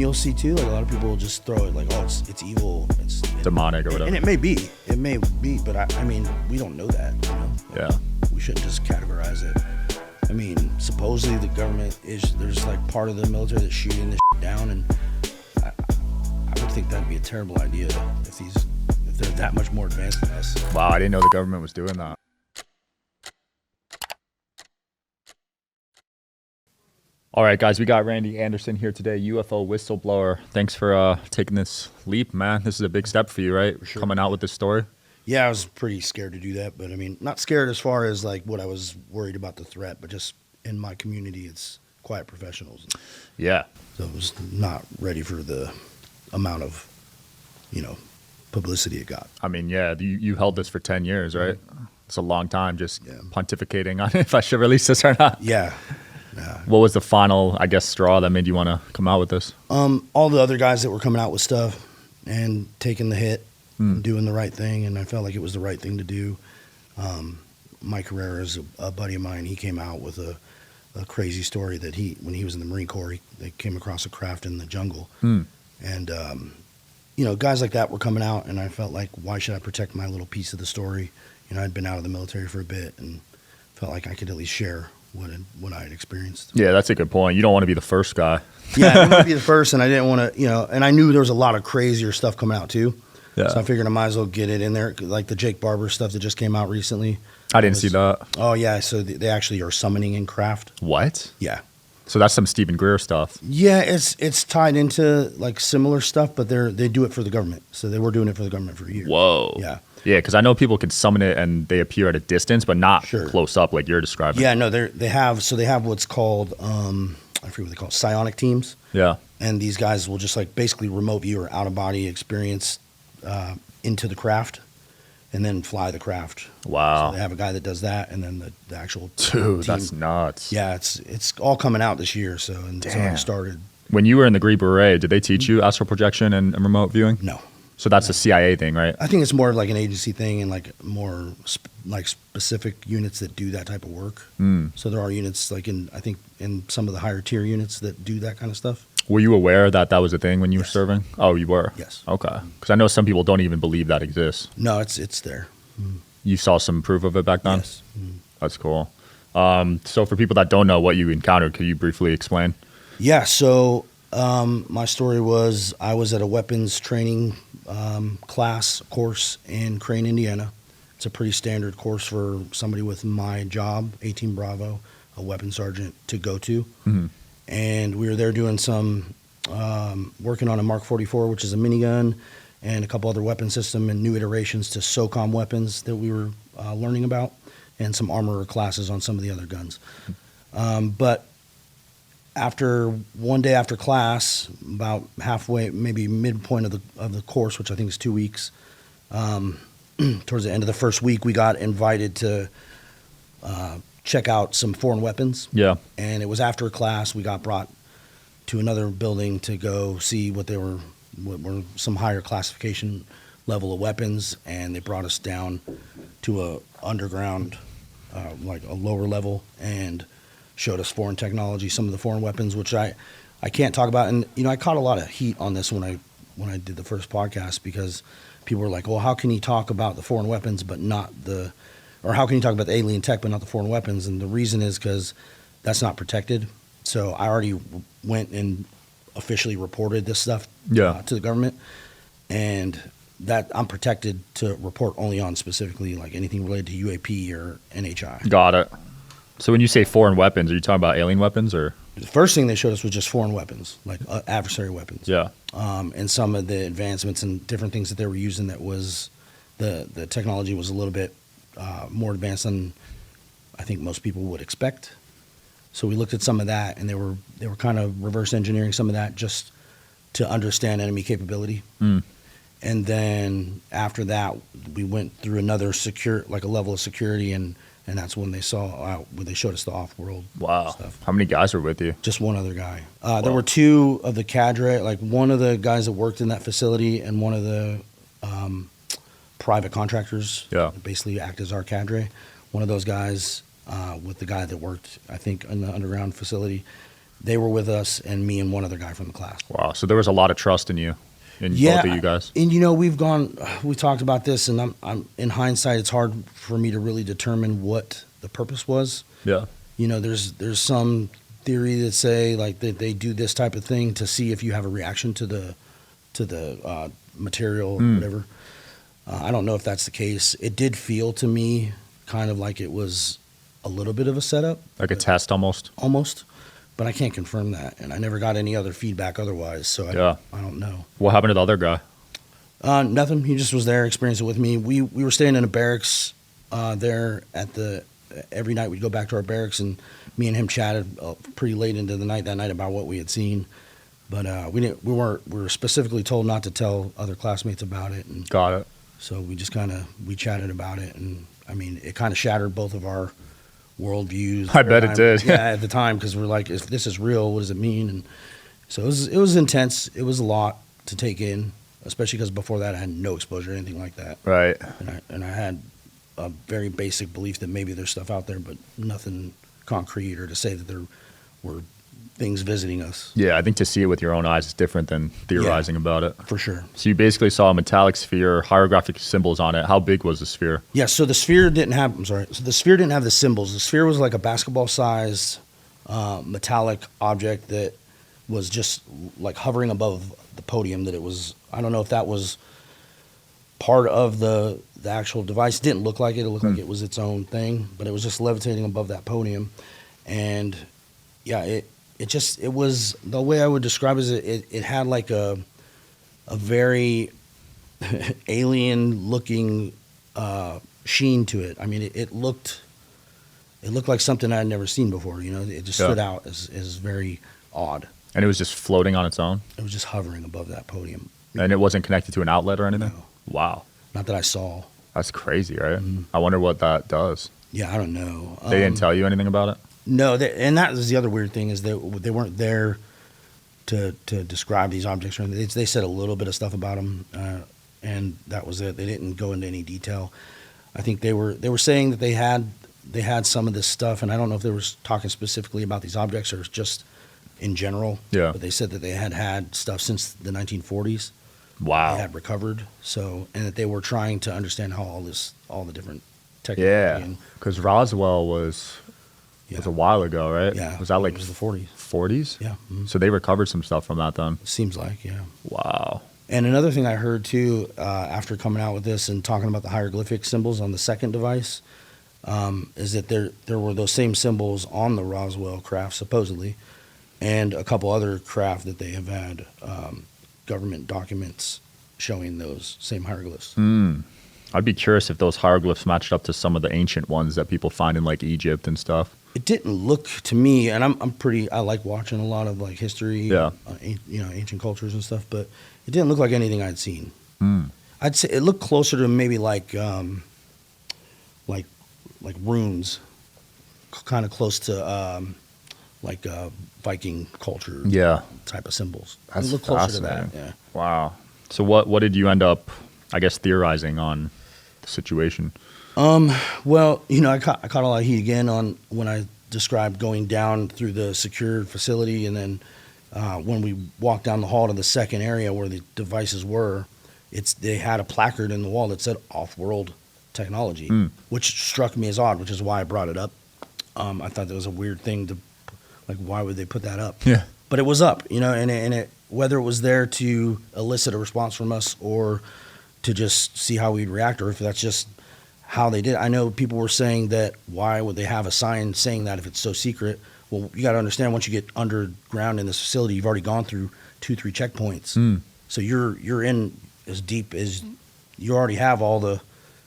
you'll see too, like a lot of people will just throw it like, oh, it's evil, it's demonic or whatever. And it may be, but I mean, we don't know that, you know? Yeah. We shouldn't just categorize it. I mean, supposedly the government there's like part of the military that's shooting this shit down, and I would think that'd be a terrible idea if they're that much more advanced than us. Wow, I didn't know the government was doing that. All right, guys, we got Randy Anderson here today, UFO Whistleblower. Thanks for taking this leap, man. This is a big step for you, right? For sure. Coming out with this story. Yeah, I was pretty scared to do that, but I mean, not scared as far as like what I was worried about the threat, but just in my community, it's quiet professionals. Yeah. So I was not ready for the amount of, publicity it got. I mean, yeah, you held this for 10 years, right? It's a long time just pontificating on if I should release this or not. Yeah. What was the final, I guess, straw that made you want to come out with this? All the other guys that were coming out with stuff and taking the hit, doing the right thing, and I felt like it was the right thing to do. Mike Herrera is a buddy of mine. He came out with a crazy story that when he was in the Marine Corps, they came across a craft in the jungle. And, guys like that were coming out, and I felt like, why should I protect my little piece of the story? I'd been out of the military for a bit and felt like I could at least share what I had experienced. Yeah, that's a good point. You don't want to be the first guy. Yeah, I didn't want to be the first, and I didn't want to, and I knew there was a lot of crazier stuff coming out too. Yeah. So I figured I might as well get it in there, like the Jake Barber stuff that just came out recently. I didn't see that. Oh, yeah, so they actually are summoning in craft. What? Yeah. So that's some Stephen Greer stuff. Yeah, it's tied into like similar stuff, but they do it for the government. So they were doing it for the government for years. Whoa. Yeah. Yeah, because I know people can summon it and they appear at a distance, but not close up like you're describing. Yeah, no, they have what's called I forget what they call it, psionic teams. Yeah. And these guys will just like basically remote view or out of body experience into the craft and then fly the craft. Wow. So they have a guy that does that, and then the actual team. That's nuts. Yeah, it's all coming out this year, so it's already started. When you were in the GBRET, did they teach you astral projection and remote viewing? No. So that's a CIA thing, right? I think it's more of like an agency thing and like more like specific units that do that type of work. So there are units like I think in some of the higher tier units that do that kind of stuff. Were you aware that was a thing when you were serving? Oh, you were? Yes. Okay. Because I know some people don't even believe that exists. No, it's there. You saw some proof of it back then? Yes. That's cool. So for people that don't know what you encountered, could you briefly explain? Yeah, so my story was I was at a weapons training course in Crane, Indiana. It's a pretty standard course for somebody with my job, 18 Bravo, a weapons sergeant, to go to. And we were there doing some working on a Mark 44, which is a minigun, and a couple other weapon system and new iterations to SOCOM weapons that we were learning about, and some armorer classes on some of the other guns. But one day after class, about halfway, maybe midpoint of the course, which I think is 2 weeks, towards the end of the first week, we got invited to check out some foreign weapons. Yeah. And it was after class, we got brought to another building to go see what were some higher classification level of weapons, and they brought us down to a underground, like a lower level, and showed us foreign technology, some of the foreign weapons, which I can't talk about. And I caught a lot of heat on this when I did the first podcast, because people were like, well, how can you talk about the foreign weapons but not or how can you talk about the alien tech but not the foreign weapons? And the reason is because that's not protected. So I already went and officially reported this stuff to the government, and that I'm protected to report only on specifically like anything related to UAP or NHI. Got it. So when you say foreign weapons, are you talking about alien weapons or? The first thing they showed us was just foreign weapons, like adversary weapons. Yeah. And some of the advancements and different things that they were using that was the technology was a little bit more advanced than I think most people would expect. So we looked at some of that, and they were kind of reverse engineering some of that just to understand enemy capability. And then after that, we went through another a level of security, and that's when they when they showed us the off-world stuff. How many guys were with you? Just one other guy. There were two of the cadre, like one of the guys that worked in that facility and one of the private contractors. Yeah. Basically act as our cadre. One of those guys with the guy that worked, I think, in the underground facility, They were with us, and me and one other guy from the class. Wow. So there was a lot of trust in you, in both of you guys. And we talked about this, and I'm in hindsight, it's hard for me to really determine what the purpose was. Yeah. There's some theory that say like that they do this type of thing to see if you have a reaction to the material or whatever. I don't know if that's the case. It did feel to me kind of like it was a little bit of a setup, Like a test almost. But I can't confirm that, and I never got any other feedback otherwise. So I don't know. What happened to the other guy? Nothing. He just was there, experienced it with me. We were staying in a barracks there every night we'd go back to our barracks, and me and him chatted pretty late into the night that night about what we had seen. But we were specifically told not to tell other classmates about it. And Got it. so we just we chatted about it, and I mean, it kind of shattered both of our worldviews. I bet it did. Yeah, at the time, because we're like, if this is real, what does it mean? And so it was intense. It was a lot to take in, especially because before that I had no exposure to anything like that. Right. And I had a very basic belief that maybe there's stuff out there, but nothing concrete or to say that there were things visiting us. Yeah, I think to see it with your own eyes is different than theorizing about it. For sure. So you basically saw a metallic sphere, hieroglyphic symbols on it. How big was the sphere? Yeah, so the sphere didn't have the symbols. The sphere was like a basketball-sized metallic object that was just like hovering above the podium. That it was, I don't know if that was part of the actual device. It didn't look like it. It looked like it was its own thing, but it was just levitating above that podium. And yeah, it was, the way I would describe it is it had like a very alien looking sheen to it. I mean, it looked like something I had never seen before. It just stood out as very odd. And it was just floating on its own? It was just hovering above that podium. And it wasn't connected to an outlet or anything? No. Wow. Not that I saw. That's crazy, right? I wonder what that does. Yeah, I don't know. They didn't tell you anything about it? No, and that was the other weird thing, is that they weren't there to describe these objects or anything. They said a little bit of stuff about them, and that was it. They didn't go into any detail. I think they were saying that they had some of this stuff, and I don't know if they were talking specifically about these objects or just in general. Yeah. But they said that they had stuff since the 1940s. Wow. They had recovered, and that they were trying to understand how all the different technology. Yeah, because Roswell was a while ago, right? Yeah. Was that like it was the 40s? 40s? Yeah. Mm-hmm. So they recovered some stuff from that then? Seems like, yeah. Wow. And another thing I heard too, after coming out with this and talking about the hieroglyphic symbols on the second device, is that there were those same symbols on the Roswell craft, supposedly, and a couple other craft that they have had government documents showing those same hieroglyphs. I'd be curious if those hieroglyphs matched up to some of the ancient ones that people find in like Egypt and stuff. It didn't look to me, and I like watching a lot of like history, Yeah. Ancient cultures and stuff, but it didn't look like anything I'd seen. I'd say it looked closer to maybe like runes, kind of close to Viking culture, type of symbols. That's it looked closer to that. fascinating. Yeah. Wow. So what did you end up, I guess, theorizing on the situation? Well, I caught a lot of heat again on when I described going down through the secured facility, and then when we walked down the hall to the second area where the devices were, they had a placard in the wall that said "off-world technology," which struck me as odd, which is why I brought it up. I thought that was a weird thing to, like, why would they put that up? Yeah. But it was up, and it whether it was there to elicit a response from us or to just see how we'd react, or if that's just how they did. I know people were saying that why would they have a sign saying that if it's so secret? Well, you got to understand, once you get underground in this facility, you've already gone through 2-3 checkpoints. So you're in as deep as you already have all the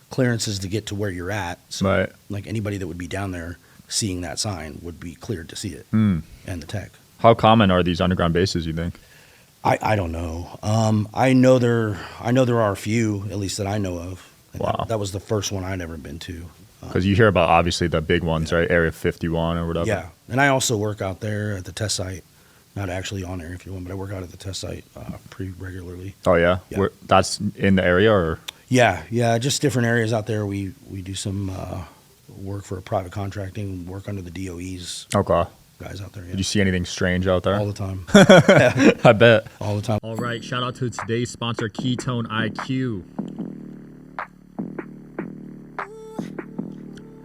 clearances to get to where you're at. So Right. like anybody that would be down there seeing that sign would be cleared to see it and the tech. How common are these underground bases, you think? I don't know. I know there are a few, at least that I know of. And Wow. that was the first one I'd ever been to. Because you hear about, obviously, the big ones, right? Area 51 or whatever. Yeah, and I also work out there at the test site. Not actually on Area 51, but I work out at the test site pretty regularly. Oh, yeah? Yeah. That's in the area, or? Yeah, just different areas out there. We do some work for a private contracting, work under the DOE's Okay. guys out there. Yeah. Did you see anything strange out there? All the time. I bet. All the time. All right, shout out to today's sponsor, KetoneIQ.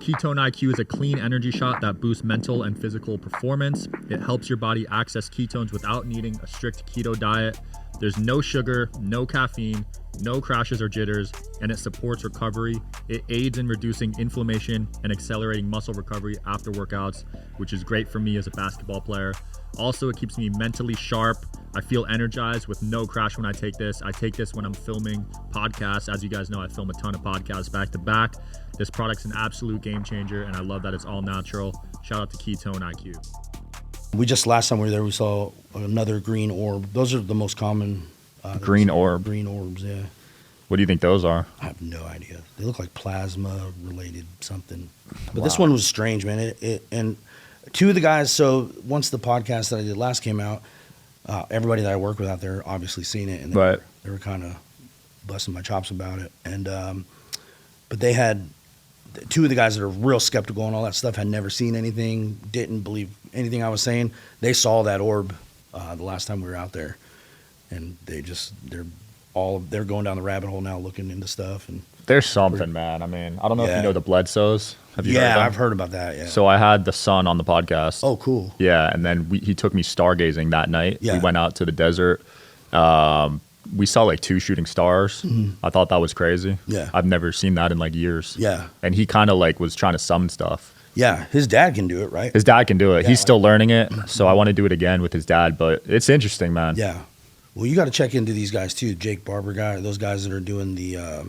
KetoneIQ is a clean energy shot that boosts mental and physical performance. It helps your body access ketones without needing a strict keto diet. There's no sugar, no caffeine, no crashes or jitters, and it supports recovery. It aids in reducing inflammation and accelerating muscle recovery after workouts, which is great for me as a basketball player. Also, it keeps me mentally sharp. I feel energized with no crash when I take this. I take this when I'm filming podcasts. As you guys know, I film a ton of podcasts back to back. This product's an absolute game changer, and I love that it's all natural. Shout out to KetoneIQ. We just, last time we were there, we saw another green orb. Those are the most common. Green orb? Green orbs, yeah. What do you think those are? I have no idea. They look like plasma related something. But Wow. this one was strange, man. And two of the guys, so once the podcast that I did last came out, everybody that I work with out there obviously seen it, and Right. they were kind of busting my chops about it. And but they had two of the guys that are real skeptical and all that stuff, had never seen anything, didn't believe anything I was saying. They saw that orb the last time we were out there, and they're going down the rabbit hole now, looking into stuff. And There's something, man. I mean, I don't know if Yeah. you know the Bledsoes. Have you heard of yeah, them? I've heard about that. Yeah. So I had the son on the podcast. Oh, cool. Yeah, and then he took me stargazing that night. Yeah. We went out to the desert. We saw like 2 shooting stars. I thought that was crazy. Mm-hmm. Yeah. I've never seen that in like years. Yeah. And he kind of like was trying to summon stuff. Yeah, his dad can do it, right? His dad can do it. Yeah, He's still like- learning it. So I want to do it again with his dad, but it's interesting, man. Yeah. Well, you got to check into these guys too. Jake Barber guy, those guys that are doing the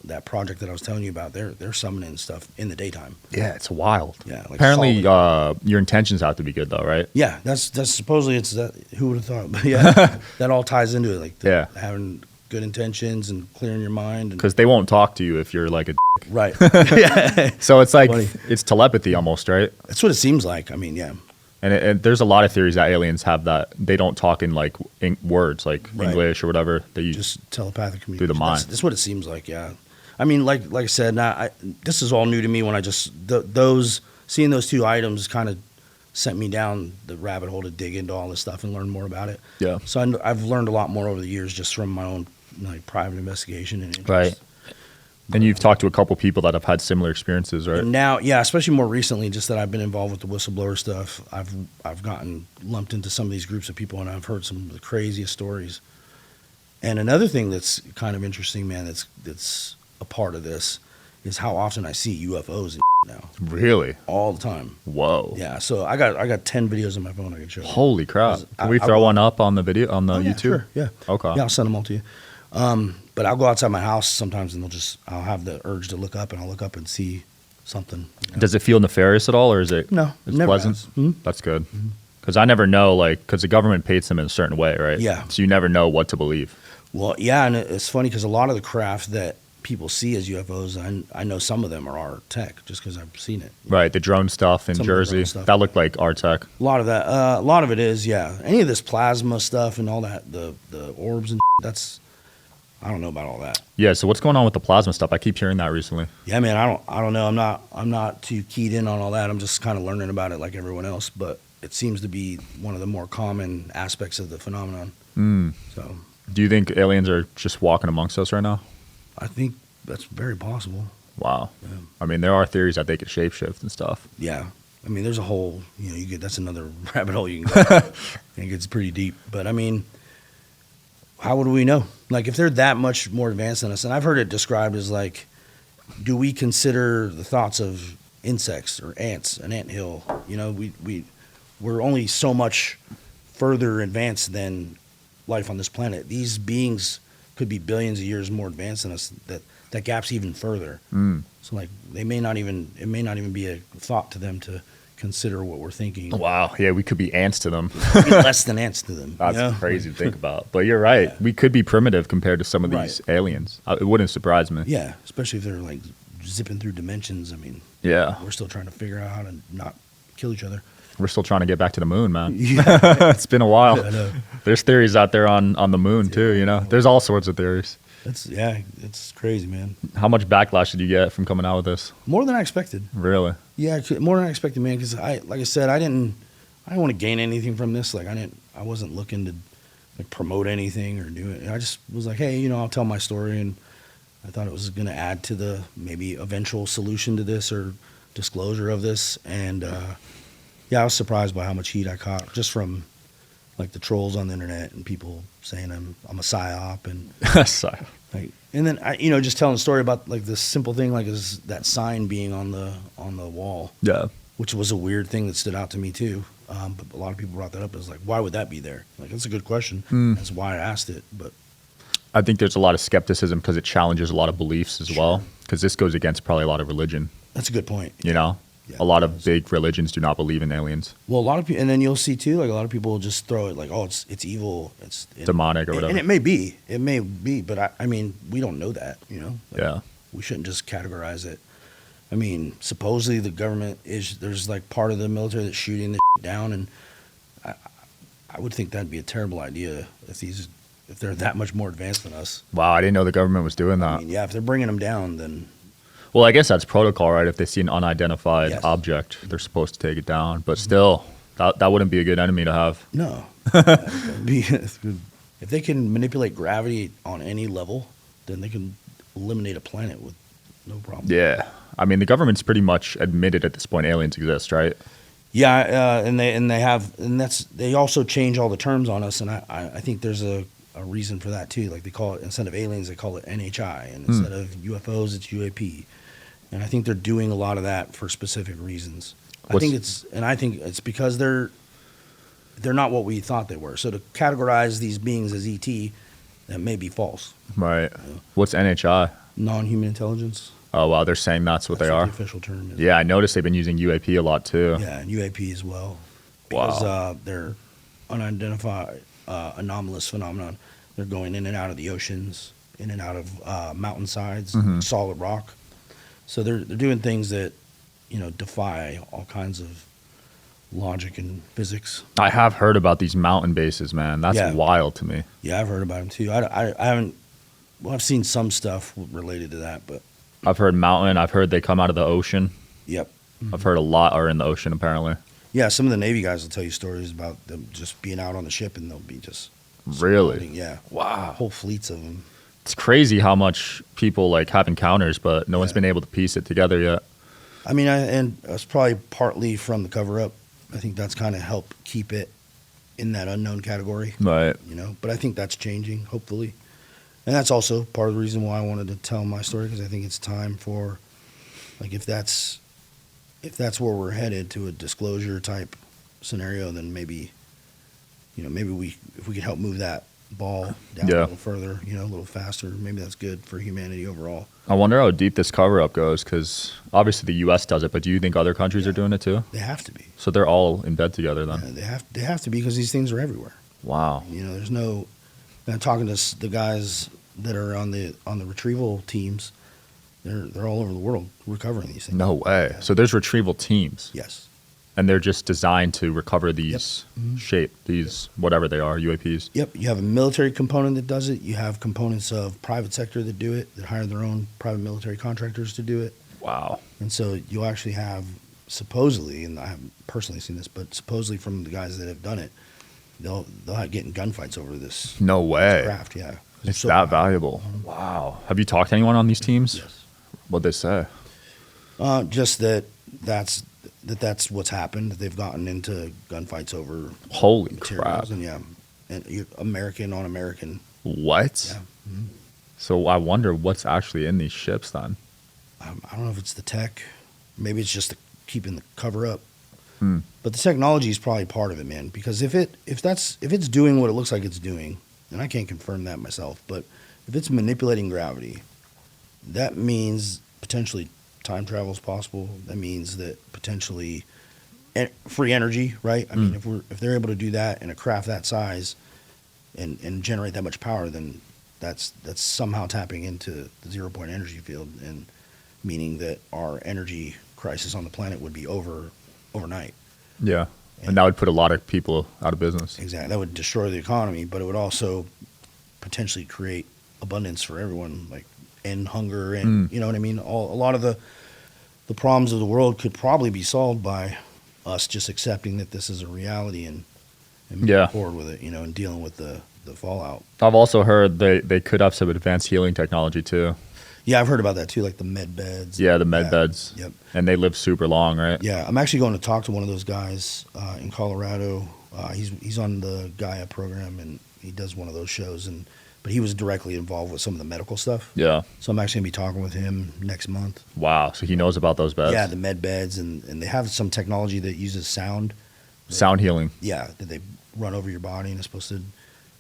that project that I was telling you about. They're summoning stuff in the daytime. Yeah, it's wild. Yeah, like Apparently, solid. your intentions have to be good though, right? Yeah, that's supposedly it's that. Who would have thought? But yeah, that all ties into it. Like Yeah. having good intentions and clearing your mind. And, Because they won't talk to you if you're like a. right. Yeah. So it's like Funny. it's telepathy almost, right? That's what it seems like. I mean, yeah. And there's a lot of theories that aliens have that they don't talk in like words like Right. English or whatever. They use Just telepathic communication. the mind. That's what it seems like. Yeah. I mean, like I said, now this is all new to me. When I just seeing those two items kind of sent me down the rabbit hole to dig into all this stuff and learn more about it. Yeah. So I've learned a lot more over the years just from my own like private investigation and interest. Right. And you've talked to a couple people that have had similar experiences, right? And now, yeah, especially more recently, just that I've been involved with the whistleblower stuff, I've gotten lumped into some of these groups of people, and I've heard some of the craziest stories. And another thing that's kind of interesting, man, that's a part of this, is how often I see UFOs and now, Really? all the time. Whoa. Yeah, so I got 10 videos on my phone I can show you. Holy crap. Can we I- throw one up on the video on the Oh, yeah, YouTube? sure, yeah. Okay. Yeah, I'll send them all to you. But I'll go outside my house sometimes, and I'll have the urge to look up, and I'll look up and see something. you know. Does it feel nefarious at all, or is it? No, it's never pleasant. has. Mhm. That's good. Because I never know, like, because the government paints them in a certain way, right? Yeah. So you never know what to believe. Well, yeah, and it's funny because a lot of the craft that people see as UFOs, I know some of them are our tech just because I've seen it. Right. The drone stuff in Some of the drone Jersey stuff. that looked like our tech. A lot of that, a lot of it is, yeah. Any of this plasma stuff and all that, the orbs and that's, I don't know about all that. Yeah. So what's going on with the plasma stuff? I keep hearing that recently. Yeah, man, I don't know. I'm not too keyed in on all that. I'm just kind of learning about it like everyone else, but it seems to be one of the more common aspects of the phenomenon. So Do you think aliens are just walking amongst us right now? I think that's very possible. Wow. Yeah. I mean, there are theories that they could shapeshift and stuff. Yeah. I mean, there's a whole, that's another rabbit hole you can go. I think it's pretty deep. But I mean, how would we know? Like, if they're that much more advanced than us, and I've heard it described as like, do we consider the thoughts of insects or ants, an anthill? We're only so much further advanced than life on this planet. These beings could be billions of years more advanced than us. That gap's even further. So like, it may not even be a thought to them to consider what we're thinking. Wow. Yeah, we could be ants to them. Be less than ants to them. That's you know? crazy to think about. But you're right. Yeah. We could be primitive compared to some of Right. these aliens. It wouldn't surprise me. Yeah, especially if they're like zipping through dimensions. I mean, Yeah. we're still trying to figure out how to not kill each other. We're still trying to get back to the moon, man. Yeah, It's been a while. I know. There's theories out there on the moon too, you know. There's all sorts of theories. it's crazy, man. How much backlash did you get from coming out with this? More than I expected. Really? Yeah, more than I expected, man. Because like I said, I didn't didn't want to gain anything from this. Like I wasn't looking to like promote anything or do it. I just was like, hey, I'll tell my story, and I thought it was going to add to the maybe eventual solution to this or disclosure of this. And yeah, I was surprised by how much heat I caught just from like the trolls on the internet and people saying I'm a psyop and Psyop. like, and then I just telling a story about like this simple thing like is that sign being on the wall, Yeah. which was a weird thing that stood out to me too. But a lot of people brought that up. It was like, why would that be there? Like, that's a good question. That's why I asked it. But I think there's a lot of skepticism because it challenges a lot of beliefs as Sure. well. Because this goes against probably a lot of religion. that's a good point. Yeah, a lot of big religions do not believe in aliens, Well, a lot of people, and then you'll see too, like a lot of people will just throw it like, oh, it's evil, it's demonic or whatever. and it may be, but I mean, we don't know that, Like, Yeah. we shouldn't just categorize it. I mean, supposedly the government there's like part of the military that's shooting the down, and I would think that'd be a terrible idea if they're that much more advanced than us. Wow, I didn't know the government was doing that. I mean, yeah, if they're bringing them down, then Well, I guess that's protocol, right? If they see an unidentified Yes. object, they're supposed to take it down. But still, that wouldn't be a good enemy to have. no. That'd be- if they can manipulate gravity on any level, then they can eliminate a planet with no problem. Yeah. I mean, the government's pretty much admitted at this point aliens exist, right? Yeah, and they also change all the terms on us, and I think there's a reason for that too. Like they call it, instead of aliens, they call it NHI, and instead of UFOs, it's UAP, and I think they're doing a lot of that for specific reasons. I think it's because they're not what we thought they were. So to categorize these beings as ET, that may be false. Right. What's NHI? Non-human intelligence. Oh, wow, they're saying that's what they are. The official term is. Yeah, I noticed they've been using UAP a lot too. Yeah, and UAP as well. Wow. Because they're unidentified anomalous phenomenon. They're going in and out of the oceans, in and out of mountainsides, solid rock. So they're doing things that, defy all kinds of logic and physics. I have heard about these mountain bases, man. That's Yeah. wild to me. Yeah, I've heard about them too. I haven't. Well, I've seen some stuff related to that, but I've heard mountain. I've heard they come out of the ocean. yep. I've heard a lot are in the ocean, apparently. Yeah, some of the Navy guys will tell you stories about them just being out on the ship and they'll be just Really? floating. Yeah, Wow. whole fleets of them. It's crazy how much people like have encounters, but no one's Yeah. been able to piece it together yet. I mean, and it's probably partly from the cover up. I think that's kind of helped keep it in that unknown category, Right. But I think that's changing, hopefully. And that's also part of the reason why I wanted to tell my story, because I think it's time for, like, if that's where we're headed to a disclosure type scenario, then maybe, if we could help move that ball down Yeah. a little further, a little faster, maybe that's good for humanity overall. I wonder how deep this cover up goes because obviously the U.S. does it, but do you think other countries are doing it too? They have to be. So they're all in bed together then. Yeah, they have to be, because these things are everywhere. Wow. There's no. I'm talking to the guys that are on the retrieval teams. They're all over the world recovering these things. No way. So there's retrieval teams, Yes. and they're just designed to recover these these whatever they are, UAPs. Yep. You have a military component that does it. You have components of private sector that do it, that hire their own private military contractors to do it. Wow. And so you'll actually have, supposedly, and I haven't personally seen this, but supposedly from the guys that have done it, they'll get in gunfights over this No way. craft. Yeah. It's so that valuable. Wow. Have you talked to anyone on these teams? Yes. What'd they say? Just that's what's happened. They've gotten into gunfights over Holy materials, crap. and American on American. What? Yeah. So I wonder what's actually in these ships then. I don't know if it's the tech, maybe it's just keeping the cover up. Hmm. But the technology is probably part of it, man. Because if it's doing what it looks like it's doing, and I can't confirm that myself, but if it's manipulating gravity, that means potentially time travel is possible. That means that potentially free energy, right? I mean, if they're able to do that in a craft that size and generate that much power, then that's somehow tapping into the 0 point energy field, and meaning that our energy crisis on the planet would be overnight. Yeah. And that would put a lot of people out of business. Exactly. That would destroy the economy, but it would also potentially create abundance for everyone, like end hunger and you know what I mean? A lot of the problems of the world could probably be solved by us just accepting that this is a reality and Yeah. moving forward with it, you know, and dealing with the fallout. I've also heard they could have some advanced healing technology too. Yeah, I've heard about that too, like the med beds. Yeah, the med beds. Yep. And they live super long, right? Yeah, I'm actually going to talk to one of those guys in Colorado. He's on the Gaia program, and he does one of those shows. But he was directly involved with some of the medical stuff. Yeah. So I'm actually going to be talking with him next month. Wow. So he knows about those beds. Yeah, the med beds, and they have some technology that uses sound. Sound healing. Yeah, that they run over your body, and it's supposed to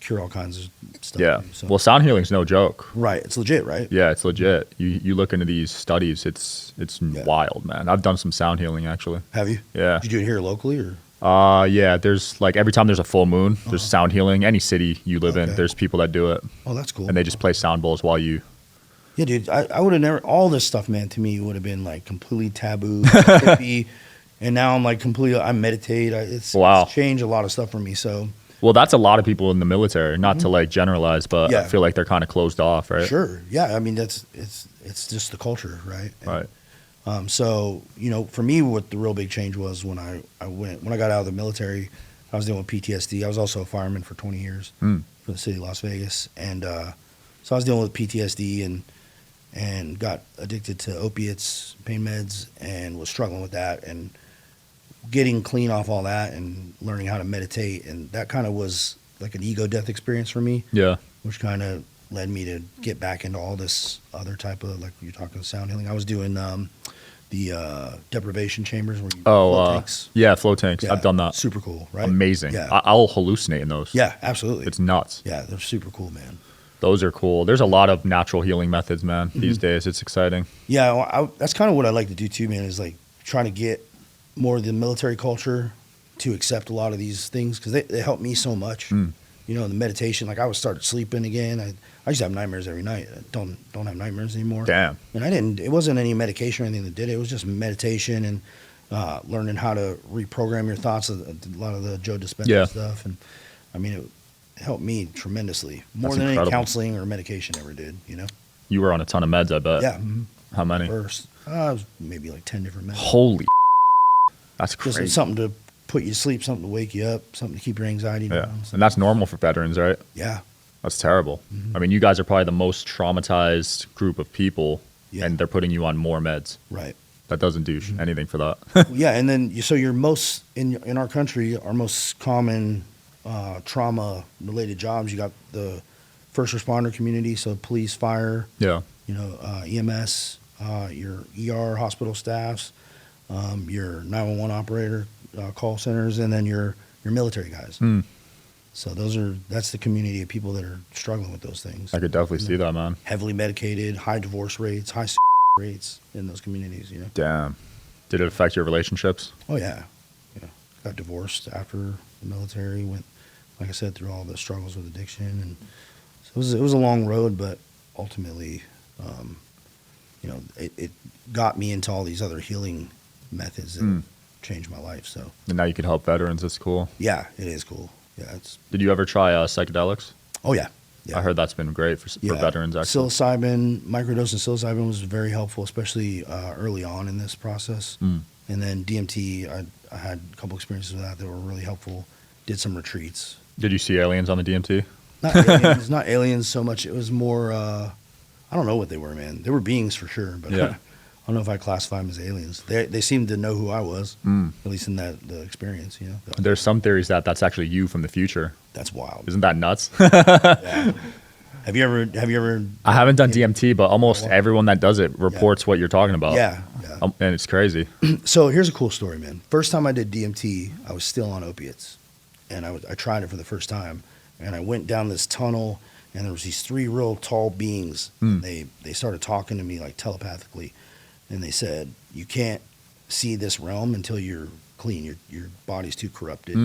cure all kinds of stuff. Yeah. too, so. Well, sound healing's no joke. Right, it's legit, right? Yeah, it's legit. You look into these studies, it's wild, man. I've done some sound healing actually. Have you? Yeah. Did you do it here locally or? Yeah, there's like every time there's a full moon, there's sound healing. Any city you live in, Okay. there's people that do it. Oh, that's cool. And they just play sound bowls while you. Yeah, dude, I would have never, all this stuff, man, to me would have been like completely taboo, hippie, and now I'm like completely, I meditate. It's changed a lot of stuff for me. So, Well, that's a lot of people in the military, not to like generalize, but Yeah. I feel like they're kind of closed off, right? sure. Yeah. I mean, it's just the culture, right? And, Right. So, you know, for me, what the real big change was when I got out of the military, I was dealing with PTSD. I was also a fireman for 20 years Mm. for the city of Las Vegas. And, so I was dealing with PTSD and got addicted to opiates, pain meds, and was struggling with that and getting clean off all that and learning how to meditate. And that kind of was like an ego death experience for me, Yeah. which kind of led me to get back into all this other type of, like you're talking sound healing. I was doing the deprivation chambers where you float tanks. Yeah, float tanks. Yeah, I've done that. Super cool, right? Amazing. Yeah. I'll hallucinate in those. Yeah, absolutely. It's nuts. Yeah, they're super cool, man. Those are cool. There's a lot of natural healing methods, man, Mm-hmm. these days. It's exciting. Yeah, well, that's kind of what I like to do too, man, is like trying to get more of the military culture to accept a lot of these things because they help me so much. Mm. You know, the meditation, like I was started sleeping again. I used to have nightmares every night. I don't have nightmares anymore. Damn. And it wasn't any medication or anything that did it. It was just meditation and learning how to reprogram your thoughts, a lot of the Joe Dispenza stuff. And I mean, it helped me tremendously, more That's than incredible. any counseling or medication ever did, you know? You were on a ton of meds, I bet. Yeah. Mm-hmm. How many? First, it was maybe like 10 different meds. Holy. That's Just crazy. something to put you to sleep, something to wake you up, something to keep your anxiety Yeah. down. And that's normal for veterans, right? Yeah. That's terrible. Mm-hmm. I mean, you guys are probably the most traumatized group of people, Yeah. and they're putting you on more meds. Right. That doesn't do Mm-hmm. anything for that. Yeah, and then so your most in our country, our most common trauma related jobs, you got the first responder community, so police, fire, Yeah. you know, EMS, your ER hospital staffs, your 911 operator call centers, and then your military guys. Hmm. So that's the community of people that are struggling with those things. I could definitely see that, man. Heavily medicated, high divorce rates, high rates in those communities. You know. Damn. Did it affect your relationships? Oh yeah, yeah. Got divorced after the military. Went, like I said, through all the struggles with addiction, and so it was a long road, but ultimately, you know, it got me into all these other healing methods that changed my life. So And now you can help veterans. It's cool. yeah, it is cool. Yeah, it's Did you ever try psychedelics? oh yeah. Yeah. I heard that's been great for Yeah. veterans, actually. Psilocybin, microdose of psilocybin was very helpful, especially early on in this process. Mm. And then DMT, I had a couple experiences with that were really helpful. Did some retreats. Did you see aliens on the DMT? Not aliens so much. It was more, I don't know what they were, man. They were beings for sure, but Yeah. I don't know if I classify them as aliens. They seemed to know who I was, at least in the experience, you know. There's some theories that that's actually you from the future. That's wild. Isn't that nuts? Yeah. Have you ever? I haven't done DMT, but almost everyone that does it reports what you're talking about. Yeah. And it's crazy. So here's a cool story, man. First time I did DMT, I was still on opiates, and I tried it for the first time, and I went down this tunnel, and there was these three real tall beings. And they started talking to me like telepathically, and they said, "You can't see this realm until you're clean. Your body's too corrupted."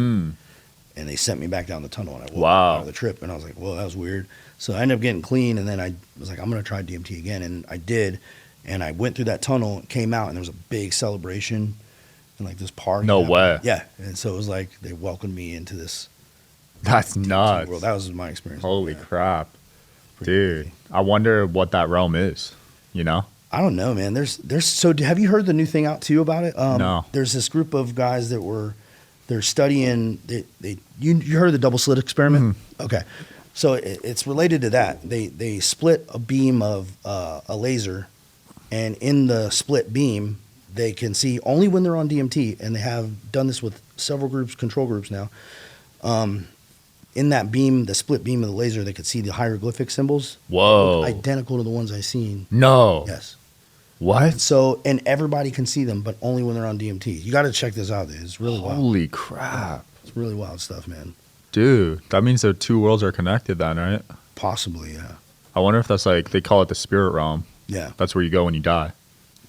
And they sent me back down the tunnel, and I woke up out of the trip, and I was like, "Well, that was weird." So I ended up getting clean, and then I was like, "I'm gonna try DMT again," and I did. And I went through that tunnel, came out, and there was a big celebration in like this park. No way. Yeah, and so it was like they welcomed me into this That's nuts. world. That was my experience. Holy Yeah. crap. Pretty Dude, crazy. I wonder what that realm is, you know? I don't know, man. So have you heard the new thing out too about it? No. There's this group of guys they're studying. You heard of the double slit experiment? Okay, so it's related to that. They split a beam of a laser, and in the split beam, they can see only when they're on DMT, and they have done this with several groups, control groups now. In that beam, the split beam of the laser, they could see the hieroglyphic symbols. Whoa. Look identical to the ones I seen. No. Yes. What? So, and everybody can see them, but only when they're on DMT. You got to check this out, dude. It's really wild. Holy crap. It's really wild stuff, man. Dude, that means the two worlds are connected then, right? Possibly, yeah. I wonder if that's like, they call it the spirit realm. Yeah. That's where you go when you die.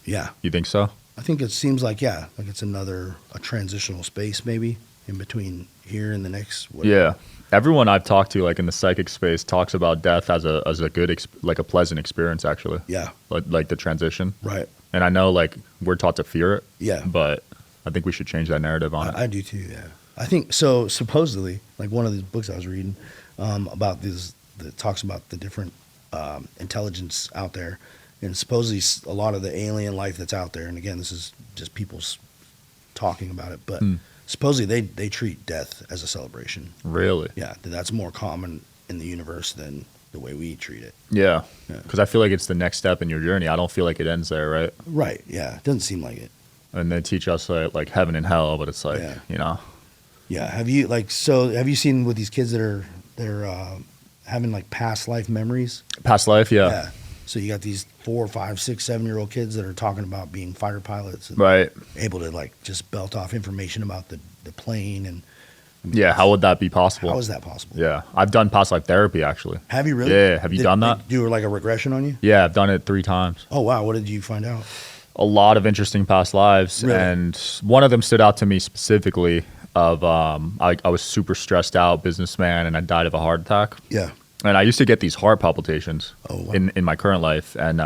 Yeah. You think so? I think it seems like, yeah, like it's a transitional space maybe in between here and the next. Whatever. Yeah. Everyone I've talked to, like in the psychic space, talks about death as a good, like a pleasant experience, actually. Yeah. Like the transition. Right. And I know, like, we're taught to fear it. Yeah. But I think we should change that narrative on it. I do too, yeah. I think, so supposedly, like one of these books I was reading about this, that talks about the different intelligence out there. And supposedly a lot of the alien life that's out there, and again, this is just people's talking about it, but supposedly they treat death as a celebration. Really? Yeah, that's more common in the universe than the way we treat it. Yeah. Yeah. Because I feel like it's the next step in your journey. I don't feel like it ends there, right? Right, yeah. It doesn't seem like it. And they teach us like heaven and hell, but it's like, Yeah. you know. Yeah. Have you seen with these kids that they're having like past life memories? Past life, yeah. So you got these 4, 5, 6, 7-year-old kids that are talking about being fighter pilots and Right. able to like just belt off information about the plane and Yeah, how would that be possible? how is that possible? Yeah. I've done past life therapy, actually. Have you really? Yeah, have you done that? They do like a regression on you? Yeah, I've done it 3 times. Oh wow, what did you find out? A lot of interesting past lives. Really? And one of them stood out to me specifically of I was super stressed out, businessman, and I died of a heart attack. Yeah. And I used to get these heart palpitations Oh, wow. in my current life. And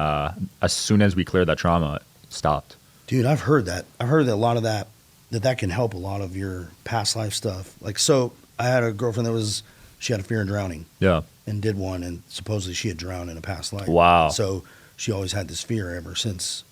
as soon as we cleared that trauma, it stopped. Dude, I've heard that. I've heard that a lot of that can help a lot of your past life stuff. Like, so I had a girlfriend she had a fear of drowning Yeah. and did one, and supposedly she had drowned in a past life. Wow. So she always had this fear ever since.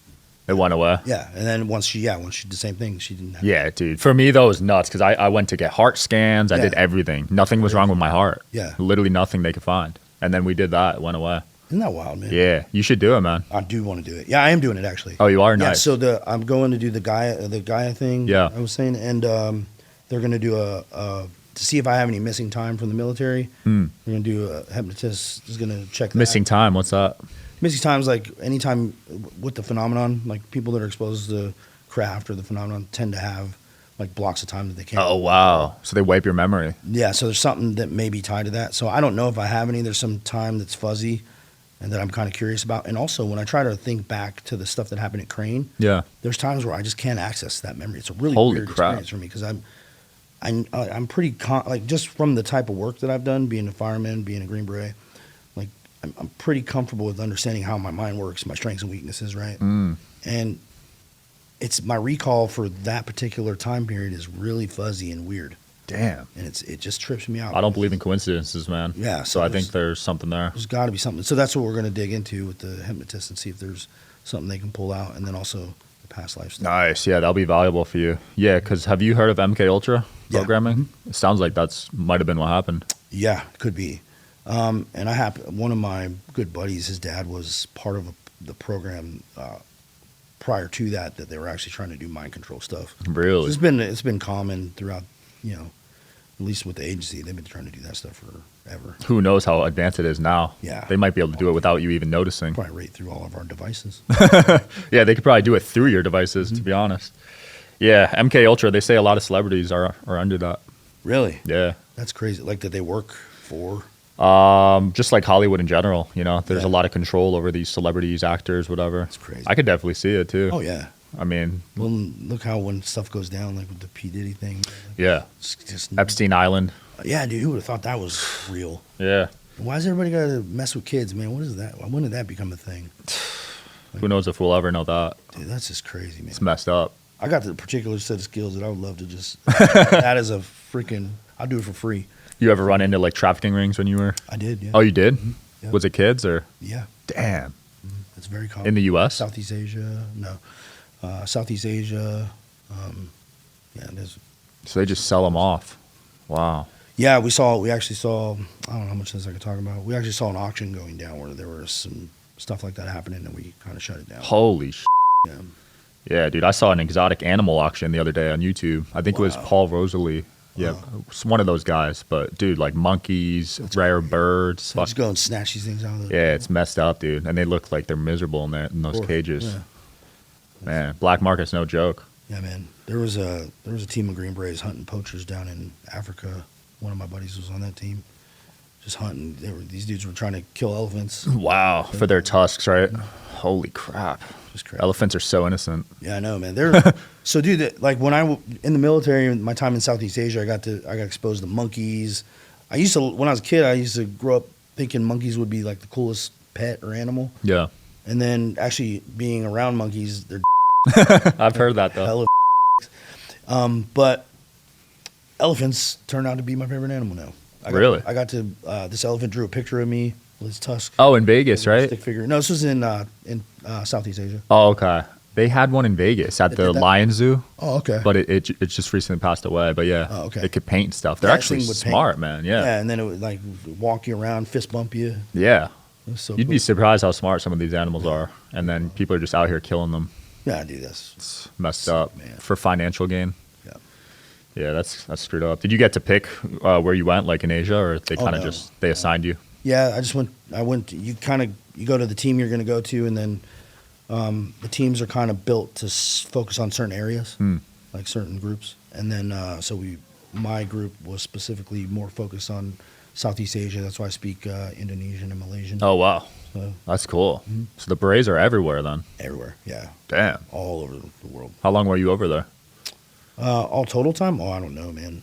It went away. Yeah. And then once she did the same thing, she didn't have Yeah, dude. For me, though, it was nuts because I went to get heart scans. I did everything. Nothing was wrong with my heart. Yeah. Literally nothing they could find. And then we did that. It went away. Isn't that wild, man? Yeah. You should do it, man. I do want to do it. Yeah, I am doing it actually. Oh, you are? Yeah, Nice. so I'm going to do the Gaia thing. Yeah. I was saying, and they're going to do to see if I have any missing time from the military. They're going to do a hypnotist is going to check that. Missing time. What's that? Missing times, like anytime with the phenomenon, like people that are exposed to craft or the phenomenon tend to have like blocks of time that they can't. Oh, wow. So they wipe your memory. Yeah, so there's something that may be tied to that. So I don't know if I have any. There's some time that's fuzzy and that I'm kind of curious about. And also when I try to think back to the stuff that happened at Crane, Yeah. there's times where I just can't access that memory. It's a really Holy weird crap. experience for me because I'm pretty like just from the type of work that I've done, being a fireman, being a Green Beret, like I'm pretty comfortable with understanding how my mind works, my strengths and weaknesses, right? And it's my recall for that particular time period is really fuzzy and weird, Damn. and it just trips me out. I don't believe in coincidences, man. Yeah, So so I think there's something there. There's got to be something. So that's what we're going to dig into with the hypnotist and see if there's something they can pull out, and then also the past life stuff. Nice. Yeah, that'll be valuable for you. Yeah, because have you heard of MK Ultra Yeah. programming? It sounds like might have been what happened. Yeah, could be. And one of my good buddies, his dad was part of the program prior to that they were actually trying to do mind control stuff. Really? So it's been common throughout, at least with the agency, they've been trying to do that stuff forever. Who knows how advanced it is now? Yeah. They might be able to do it without you even noticing. Probably right through all of our devices. Yeah, they could probably do it through your devices, to be honest. Yeah, MK Ultra, they say a lot of celebrities are under that. Really? Yeah. That's crazy. Like that they work for. Just like Hollywood in general, there's Yeah. a lot of control over these celebrities, actors, whatever. That's crazy. I could definitely see it too. Oh yeah. I mean, Well, look how when stuff goes down, like with the P Diddy thing. yeah. It's just Epstein Island. Yeah, dude, who would have thought that was real? Yeah. Why does everybody got to mess with kids, man? What is that? When did that become a thing? Who knows if we'll ever know that? Dude, that's just crazy, man. It's messed up. I got the particular set of skills that I would love to just. That is a freaking. I'll do it for free. You ever run into like trafficking rings when you were? I did, yeah. Oh, you did? Yeah. Was it kids or? Yeah. Damn. It's It's very common. In the U.S.? Southeast Asia, no. Southeast Asia, yeah, there's. So they just sell them off. Wow. Yeah, we actually saw, I don't know how much of this I could talk about. We actually saw an auction going down where there was some stuff like that happening, and we kind of shut it down. Holy shit. Yeah. Yeah, dude, I saw an exotic animal auction the other day on YouTube. I think it was Paul Rosalie. Yeah, it's one of those guys. But, dude, like monkeys, rare birds. So just go and snatch these things out of the... Yeah, it's messed up, dude. And they look like they're miserable in those cages. Yeah. Man, black market's no joke. Yeah, man. There was a team of Green Berets hunting poachers down in Africa. One of my buddies was on that team, just hunting. These dudes were trying to kill elephants. Wow, for their tusks, right? Holy crap! Just crazy. Elephants are so innocent. Yeah, I know, man. They're so, dude. Like when in the military, my time in Southeast Asia, I got exposed to monkeys. When I was a kid, I used to grow up thinking monkeys would be like the coolest pet or animal. Yeah. And then actually being around monkeys, they're I've heard that though. But elephants turned out to be my favorite animal now. I got to this elephant drew a picture of me with his tusk. Oh, in Vegas, right? Stick figure. No, this was in Southeast Asia. Oh, okay. They had one in Vegas at the Lion Zoo. Oh, okay. But it just recently passed away. But yeah, okay. It could paint stuff. They're actually smart, man. Yeah. Yeah, and then it would like walk you around, fist bump you. Yeah. So You'd be surprised how smart some of these animals are, and then people are just out here killing them. Yeah, dude, that's It's messed up, man. For financial gain. Yeah. Yeah, that's screwed up. Did you get to pick where you went, like in Asia, or they kind of they assigned you? Yeah, I went. You go to the team you're going to go to, and then the teams are kind of built to focus on certain areas, like certain groups, and then my group was specifically more focused on Southeast Asia. That's why I speak Indonesian and Malaysian. Oh wow, so, that's cool. So the berets are everywhere then. Everywhere, yeah. Damn. All over the world. How long were you over there? All total time? Oh, I don't know, man.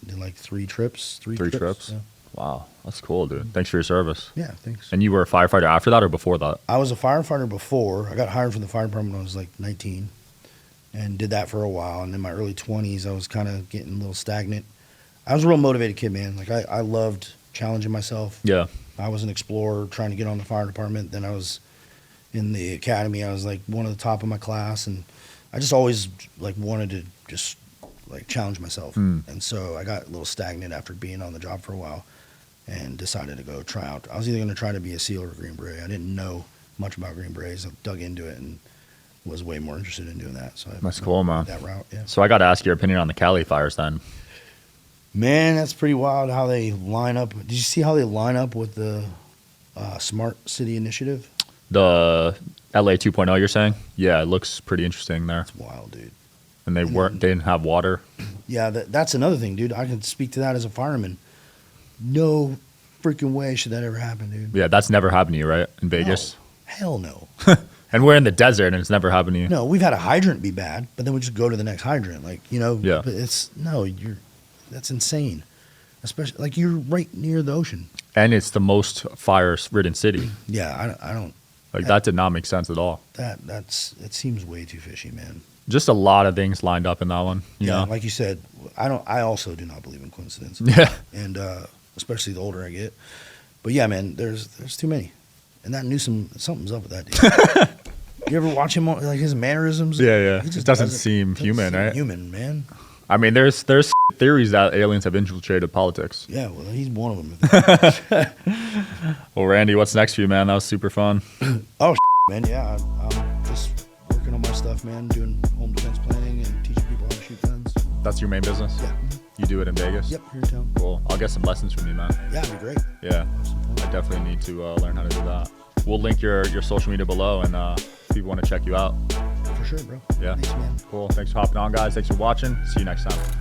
Did like 3 trips. Three trips. Yeah. Wow, that's cool, dude. Thanks for your service. Yeah, thanks. And you were a firefighter after that or before that? I was a firefighter before. I got hired from the fire department when I was like 19 and did that for a while. And in my early 20s, I was kind of getting a little stagnant. I was a real motivated kid, man. Like I loved challenging myself. Yeah. I was an explorer trying to get on the fire department. Then I was in the academy. I was like one of the top of my class. And I just always like wanted to just like challenge myself. And so I got a little stagnant after being on the job for a while and decided to go try out. I was either going to try to be a SEAL or a Green Beret. I didn't know much about Green Berets. I dug into it and was way more interested in doing that. So that's cool, man. That route, yeah. So I got to ask your opinion on the Cali fires then. Man, that's pretty wild how they line up. Did you see how they line up with the Smart City Initiative? The LA 2.0 you're saying? Yeah, it looks pretty interesting there. It's wild, dude. And they didn't have water. Yeah, that's another thing, dude. I can speak to that as a fireman. No freaking way should that ever happen, dude. Yeah, that's never happened to you, right? In Vegas? No. Hell no. And we're in the desert and it's never happened to you. No, we've had a hydrant be bad, but then we just go to the next hydrant. Like, Yeah. But that's insane. Especially, like, you're right near the ocean. And it's the most fire-ridden city. Yeah, I don't. Like, that did not make sense at all. It seems way too fishy, man. Just a lot of things lined up in that one. You know? Like you said, I also do not believe in coincidence. Yeah. And especially the older I get. But yeah, man, there's too many. And that Newsom, something's up with that dude. You ever watch him, like his mannerisms? Yeah. It just doesn't seem human, right? Human, man. I mean, there's theories that aliens have infiltrated politics. Yeah, well, he's one of them. Well, Randy, what's next for you, man? That was super fun. Oh, man, yeah. I'm just working on my stuff, man, doing home defense planning and teaching people how to shoot guns. That's your main business? Yeah. You do it in Vegas? Yep, here in town. Cool. I'll get some lessons from you, man. Yeah, it'd be great. Yeah. I definitely need to learn how to do that. We'll link your social media below, and if people want to check you out. For sure, bro. Yeah. Thanks, man. Cool. Thanks for hopping on, guys. Thanks for watching. See you next time.